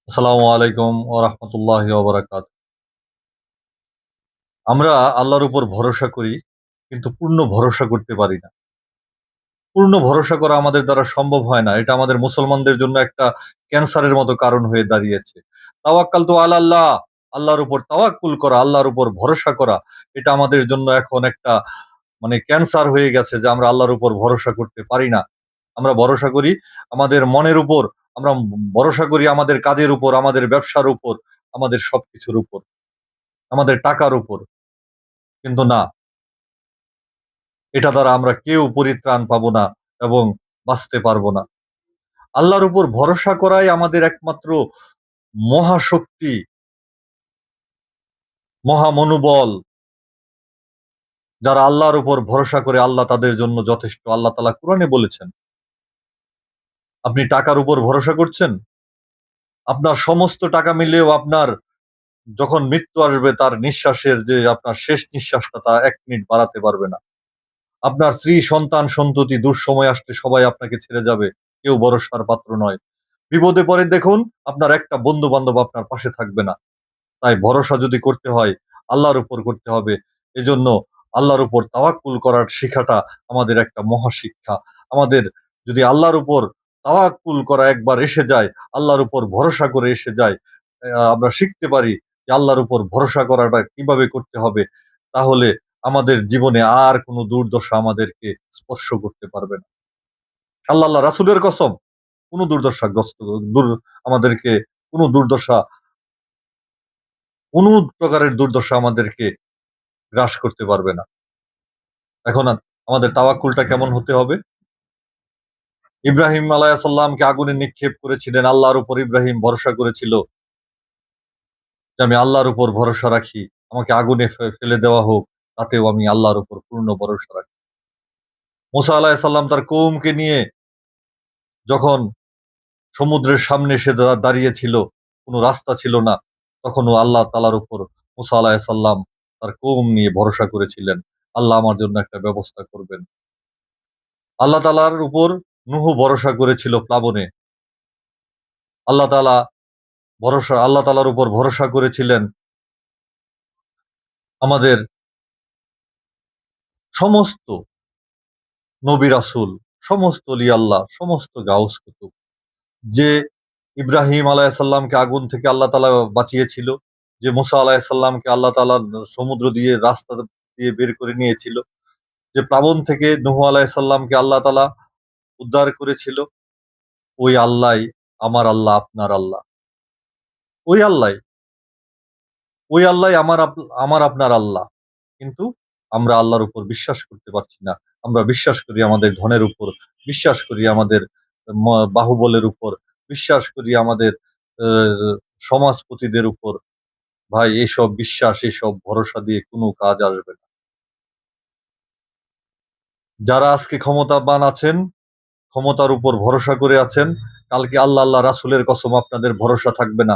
আসসালামু আলাইকুম ওয়া রাহমাতুল্লাহি ওয়া বারাকাতুহু। আমরা আল্লাহর উপর ভরসা করি, কিন্তু পূর্ণ ভরসা করতে পারি না। পূর্ণ ভরসা করা আমাদের দ্বারা সম্ভব হয় না। এটা আমাদের মুসলমানদের জন্য একটা ক্যান্সারের মতো কারণ হয়ে দাঁড়িয়েছে। তাওয়াক্কালতু আলাল্লাহ, আল্লাহর উপর তাওয়াক্কুল করা, আল্লাহর উপর ভরসা করা, এটা আমাদের জন্য এখন একটা ক্যান্সার হয়ে গেছে যে আমরা আল্লাহর উপর ভরসা করতে পারি না। আমরা ভরসা করি আমাদের মনের উপর, আমরা ভরসা করি আমাদের কাজের উপর, আমাদের ব্যবসার উপর, আমাদের সবকিছুর উপর, আমাদের টাকার উপর। কিন্তু না, এটা দ্বারা আমরা কেউ পরিত্রাণ পাবো না এবং বাঁচতে পারবো না। আল্লাহর উপর ভরসা করাই আমাদের একমাত্র মহাশক্তি, মহামনোবল। যারা আল্লাহর উপর ভরসা করে আল্লাহ তাদের জন্য যথেষ্ট। আল্লাহ তাআলা কুরআনে বলেছেন। আপনি টাকার উপর ভরসা করছেন? আপনার সমস্ত টাকা মিলিয়েও আপনার যখন মৃত্যু আসবে তার নিঃশ্বাসের যে আপনার শেষ নিঃশ্বাসটা তা ১ মিনিট বাড়াতে পারবে না। আপনার স্ত্রী, সন্তান, সন্ততি দুঃসময় আসলে সবাই আপনাকে ছেড়ে যাবে। কেউ ভরসার পাত্র নয়। বিপদে পড়ে দেখুন আপনার একটা বন্ধু-বান্ধব আপনার পাশে থাকবে না। তাই ভরসা যদি করতে হয় আল্লাহর উপর করতে হবে। এজন্য আল্লাহর উপর তাওয়াক্কুল করার শিখাটা আমাদের একটা মহাশিক্ষা। আমাদের যদি আল্লাহর উপর তাওয়াক্কুল করা একবার এসে যায়, আল্লাহর উপর ভরসা করে এসে যায়, আমরা শিখতে পারি যে আল্লাহর উপর ভরসা করাটা কিভাবে করতে হবে। তাহলে আমাদের জীবনে আর কোন দুর্দশা আমাদেরকে স্পর্শ করতে পারবে না। আল্লাহ রাসূলের কসম, কোন দুর্দশাগ্রস্ত দূর আমাদেরকে কোন দুর্দশা, কোন প্রকারের দুর্দশা আমাদেরকে গ্রাস করতে পারবে না। এখন আমাদের তাওয়াক্কুলটা কেমন হতে হবে? ইব্রাহিম আলাইহিস সালামকে আগুনে নিক্ষেপ করেছিলেন। আল্লাহর উপর ইব্রাহিম ভরসা করেছিল যে আমি আল্লাহর উপর ভরসা রাখি। আমাকে আগুনে ফেলে দেওয়া হোক, তাতেও আমি আল্লাহর উপর পূর্ণ ভরসা রাখি। মুসা আলাইহিস সালাম তার কওমকে নিয়ে যখন সমুদ্রের সামনে এসে দাঁড়িয়ে ছিল, কোন রাস্তা ছিল না, তখনও আল্লাহ তাআলার উপর মুসা আলাইহিস সালাম তার কওম নিয়ে ভরসা করেছিলেন। আল্লাহ আমার জন্য একটা ব্যবস্থা করবেন। আল্লাহ তাআলার উপর নূহ ভরসা করেছিল প্লাবনে। আল্লাহ তাআলা আল্লাহ তাআলার উপর ভরসা করেছিলেন আমাদের সমস্ত নবী রাসূল, সমস্ত অলি আল্লাহ, সমস্ত গাউস কুতুব। যে ইব্রাহিম আলাইহিস সালামকে আগুন থেকে আল্লাহ তাআলা বাঁচিয়েছিল, যে মুসা আলাইহিস সালামকে আল্লাহ তাআলা সমুদ্র দিয়ে রাস্তা দিয়ে বের করে নিয়েছিল, যে প্লাবন থেকে নূহ আলাইহিস সালামকে আল্লাহ তাআলা উদ্ধার করেছিল, ওই আল্লাহই আমার আল্লাহ, আপনার আল্লাহ। ওই আল্লাহই, ওই আল্লাহই আমার আপনার আল্লাহ। কিন্তু আমরা আল্লাহর উপর বিশ্বাস করতে পারছি না। আমরা বিশ্বাস করি আমাদের ধনের উপর, বিশ্বাস করি আমাদের ম বাহুবলের উপর, বিশ্বাস করি আমাদের আ সমাজপতিদের উপর। ভাই এসব বিশ্বাস, এসব ভরসা দিয়ে কোনো কাজ আসবে না। যারা আজকে ক্ষমতাবান আছেন, ক্ষমতার উপর ভরসা করে আছেন, কালকে আল্লাহ রাসূলের কসম আপনাদের ভরসা থাকবে না।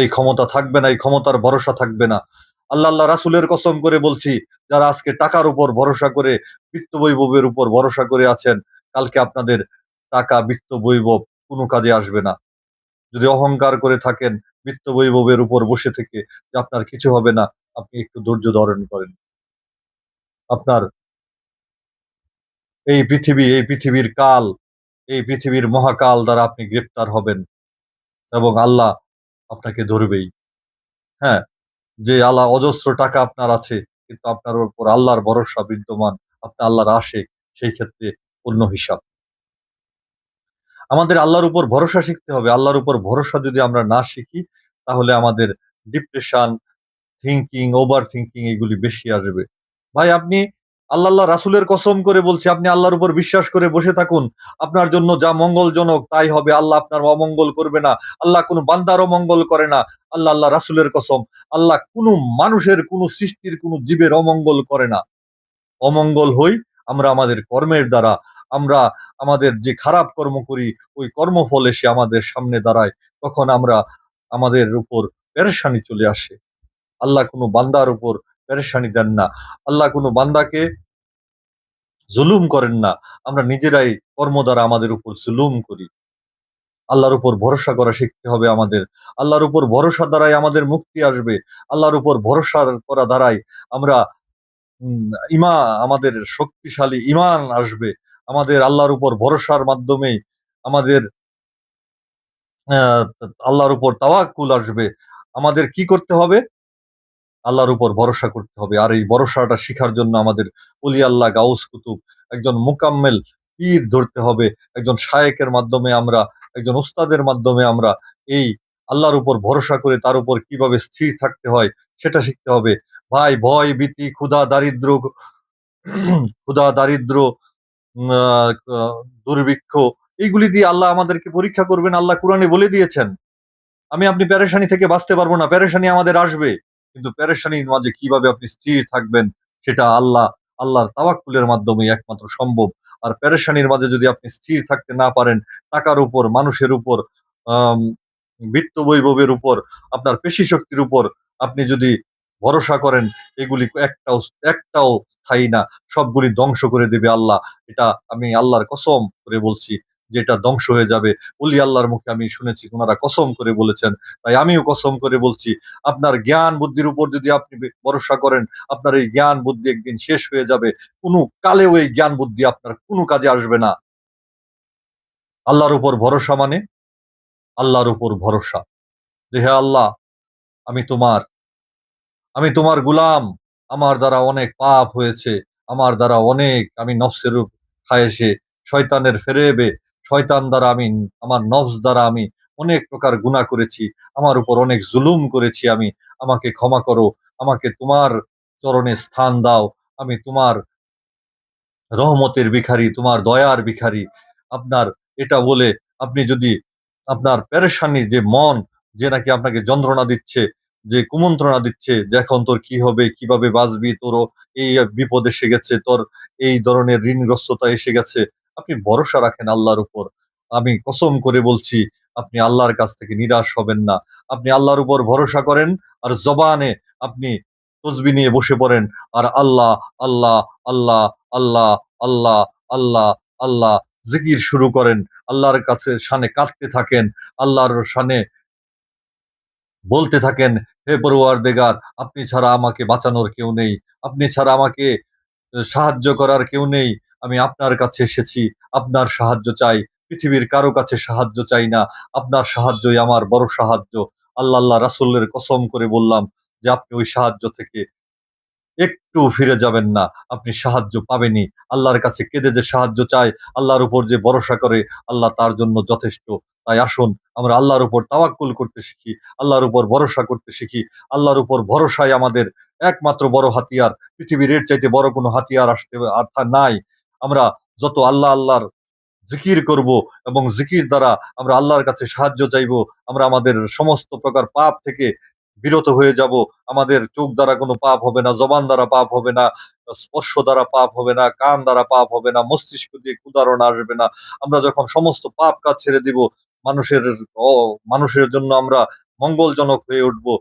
এই ক্ষমতা থাকবে না, এই ক্ষমতার ভরসা থাকবে না। আল্লাহ রাসূলের কসম করে বলছি, যারা আজকে টাকার উপর ভরসা করে, বিত্তবৈভবের উপর ভরসা করে আছেন, কালকে আপনাদের টাকা, বিত্তবৈভব কোনো কাজে আসবে না। যদি অহংকার করে থাকেন, বিত্তবৈভবের উপর বসে থেকে যে আপনার কিছু হবে না, আপনি একটু ধৈর্য ধারণ করেন। আপনার এই পৃথিবীর কাল, এই পৃথিবীর মহাকাল দ্বারা আপনি গ্রেফতার হবেন এবং আল্লাহ আপনাকে ধরবেই। হ্যাঁ? যে আল্লাহ অজস্র টাকা আপনার আছে, কিন্তু আপনার উপর আল্লাহর ভরসা বিদ্যমান, আপনি আল্লাহর আশিক, সেই ক্ষেত্রে অন্য হিসাব। আমাদের আল্লাহর উপর ভরসা শিখতে হবে। আল্লাহর উপর ভরসা যদি আমরা না শিখি, তাহলে আমাদের ডিপ্রেশন, ওভার থিংকিং এগুলি বেশি আসবে। ভাই আপনি রাসূলের কসম করে বলছি, আপনি আল্লাহর উপর বিশ্বাস করে বসে থাকুন। আপনার জন্য যা মঙ্গলজনক তাই হবে। আল্লাহ আপনার অমঙ্গল করবে না। আল্লাহ কোন বান্দার অমঙ্গল করে না। রাসূলের কসম। আল্লাহ কোন মানুষের, কোন সৃষ্টির, কোন জীবের অমঙ্গল করে না। অমঙ্গল হই আমরা আমাদের কর্মের দ্বারা। আমরা আমাদের যে খারাপ কর্ম করি, ওই কর্মফল এসে আমাদের সামনে দাঁড়ায়। তখন আমাদের উপর পেরেশানি চলে আসে। আল্লাহ কোন বান্দার উপর পেরেশানি দেন না। আল্লাহ কোন বান্দাকে জুলুম করেন না। আমরা নিজেরাই কর্ম দ্বারা আমাদের উপর জুলুম করি। আল্লাহর উপর ভরসা করা শিখতে হবে আমাদের। আল্লাহর উপর ভরসা দ্বারাই আমাদের মুক্তি আসবে। আল্লাহর উপর ভরসা করা দ্বারাই আমরা উম ইমা আমাদের শক্তিশালী ঈমান আসবে। আমাদের আল্লাহর উপর ভরসার মাধ্যমেই আমাদের আ আল্লাহর উপর তাওয়াক্কুল আসবে। আমাদের কি করতে হবে? আল্লাহর উপর ভরসা করতে হবে। আর এই ভরসাটা শিখার জন্য আমাদের অলি আল্লাহ, গাউস কুতুব, একজন মোকাম্মেল পীর ধরতে হবে। একজন শায়েকের মাধ্যমে আমরা, একজন উস্তাদের মাধ্যমে আমরা এই আল্লাহর উপর ভরসা করে তার উপর কিভাবে স্থির থাকতে হয় সেটা শিখতে হবে। ভাই ভয়, ভীতি, ক্ষুধা, দারিদ্র্য, ক্ষুধা, দারিদ্র্য, উম আ আ দুর্ভিক্ষ এইগুলি দিয়ে আল্লাহ আমাদেরকে পরীক্ষা করবেন। আল্লাহ কুরআনে বলে দিয়েছেন। আপনি পেরেশানি থেকে বাঁচতে পারবো না। পেরেশানি আমাদের আসবে। কিন্তু পেরেশানির মাঝে কিভাবে আপনি স্থির থাকবেন সেটা আল্লাহর তাওয়াক্কুলের মাধ্যমেই একমাত্র সম্ভব। আর পেরেশানির মাঝে যদি আপনি স্থির থাকতে না পারেন, টাকার উপর, মানুষের উপর, আম বিত্ত-বৈভবের উপর, আপনার পেশি শক্তির উপর আপনি যদি ভরসা করেন, এগুলি একটাও স্থায়ী না। সবগুলি ধ্বংস করে দিবে আল্লাহ। এটা আমি আল্লাহর কসম করে বলছি যে এটা ধ্বংস হয়ে যাবে। অলি আল্লাহর মুখে আমি শুনেছি উনারা কসম করে বলেছেন। তাই আমিও কসম করে বলছি, আপনার জ্ঞান বুদ্ধির উপর যদি আপনি ভরসা করেন, আপনার এই জ্ঞান বুদ্ধি একদিন শেষ হয়ে যাবে। কোন কালেও এই জ্ঞান বুদ্ধি আপনার কোন কাজে আসবে না। আল্লাহর উপর ভরসা মানে আল্লাহর উপর ভরসা। যে হে আল্লাহ, আমি তোমার, আমি তোমার গুলাম। আমার দ্বারা অনেক পাপ হয়েছে। আমার দ্বারা অনেক আমি নফসের খায়েশে শয়তানের ফেরেবে, শয়তান দ্বারা আমি আমার নফস দ্বারা আমি অনেক প্রকার গুনাহ করেছি। আমার উপর অনেক জুলুম করেছি আমি। আমাকে ক্ষমা করো। আমাকে তোমার চরণে স্থান দাও। আমি তোমার রহমতের ভিখারি, তোমার দয়ার ভিখারি। আপনার এটা বলে আপনি যদি আপনার পেরেশানি যে মন যে নাকি আপনাকে যন্ত্রণা দিচ্ছে, যে কুমন্ত্রণা দিচ্ছে যে এখন তোর কি হবে, কিভাবে বাঁচবি, তোরও এই বিপদ এসে গেছে, তোর এই ধরনের ঋণগ্রস্ততা এসে গেছে। আপনি ভরসা রাখেন আল্লাহর উপর। আমি কসম করে বলছি আপনি আল্লাহর কাছ থেকে নিরাশ হবেন না। আপনি আল্লাহর উপর ভরসা করেন আর জবানে আপনি তসবিহ নিয়ে বসে পড়েন আর আল্লাহ, আল্লাহ, আল্লাহ, আল্লাহ, আল্লাহ, আল্লাহ, আল্লাহ জিকির শুরু করেন। আল্লাহর কাছে শানে কাঁদতে থাকেন। আল্লাহর শানে বলতে থাকেন, "হে পরওয়ারদিগার, আপনি ছাড়া আমাকে বাঁচানোর কেউ নেই। আপনি ছাড়া আমাকে সাহায্য করার কেউ নেই। আমি আপনার কাছে এসেছি। আপনার সাহায্য চাই। পৃথিবীর কারো কাছে সাহায্য চাই না। আপনার সাহায্যই আমার বড় সাহায্য।" আল্লাহ রাসূলের কসম করে বললাম যে আপনি ওই সাহায্য থেকে একটু ফিরে যাবেন না। আপনি সাহায্য পাবেনই। আল্লাহর কাছে কেঁদে যে সাহায্য চায়, আল্লাহর উপর যে ভরসা করে, আল্লাহ তার জন্য যথেষ্ট। তাই আসুন আমরা আল্লাহর উপর তাওয়াক্কুল করতে শিখি, আল্লাহর উপর ভরসা করতে শিখি। আল্লাহর উপর ভরসাই আমাদের একমাত্র বড় হাতিয়ার। পৃথিবীর এর চাইতে বড় কোনো হাতিয়ার নাই। আমরা যত আল্লাহর জিকির করব এবং জিকির দ্বারা আমরা আল্লাহর কাছে সাহায্য চাইবো। আমরা আমাদের সমস্ত প্রকার পাপ থেকে বিরত হয়ে যাব। আমাদের চোখ দ্বারা কোনো পাপ হবে না, জবান দ্বারা পাপ হবে না, স্পর্শ দ্বারা পাপ হবে না, কান দ্বারা পাপ হবে না, মস্তিষ্ক দিয়ে কুদারণা আসবে না। আমরা যখন সমস্ত পাপ কাজ ছেড়ে দিব, মানুষের অ মানুষের জন্য আমরা মঙ্গলজনক হয়ে উঠব।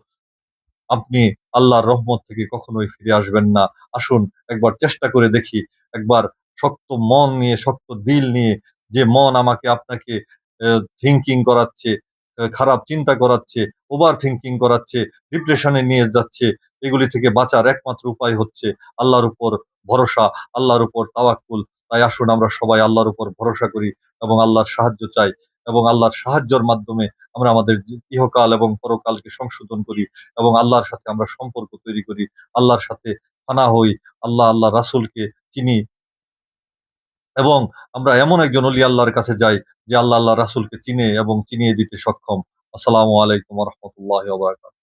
আপনি আল্লাহর রহমত থেকে কখনোই ফিরে আসবেন না। আসুন একবার চেষ্টা করে দেখি। একবার শক্ত মন নিয়ে, শক্ত দিল নিয়ে যে মন আমাকে আপনাকে থিংকিং করাচ্ছে, খারাপ চিন্তা করাচ্ছে, ওভার থিংকিং করাচ্ছে, ডিপ্রেশন এ নিয়ে যাচ্ছে। এগুলি থেকে বাঁচার একমাত্র উপায় হচ্ছে আল্লাহর উপর ভরসা, আল্লাহর উপর তাওয়াক্কুল। তাই আসুন আমরা সবাই আল্লাহর উপর ভরসা করি এবং আল্লাহর সাহায্য চাই এবং আল্লাহর সাহায্যের মাধ্যমে আমরা আমাদের ইহকাল এবং পরকালকে সংশোধন করি। এবং আল্লাহর সাথে আমরা সম্পর্ক তৈরি করি। আল্লাহর সাথে ফানা হই। আল্লাহ রাসূলকে চিনি এবং আমরা এমন একজন অলি আল্লাহর কাছে যাই যে আল্লাহ রাসূলকে চিনে এবং চিনিয়ে দিতে সক্ষম। আসসালামু আলাইকুম ওয়া রাহমাতুল্লাহি ওয়া বারাকাতুহু।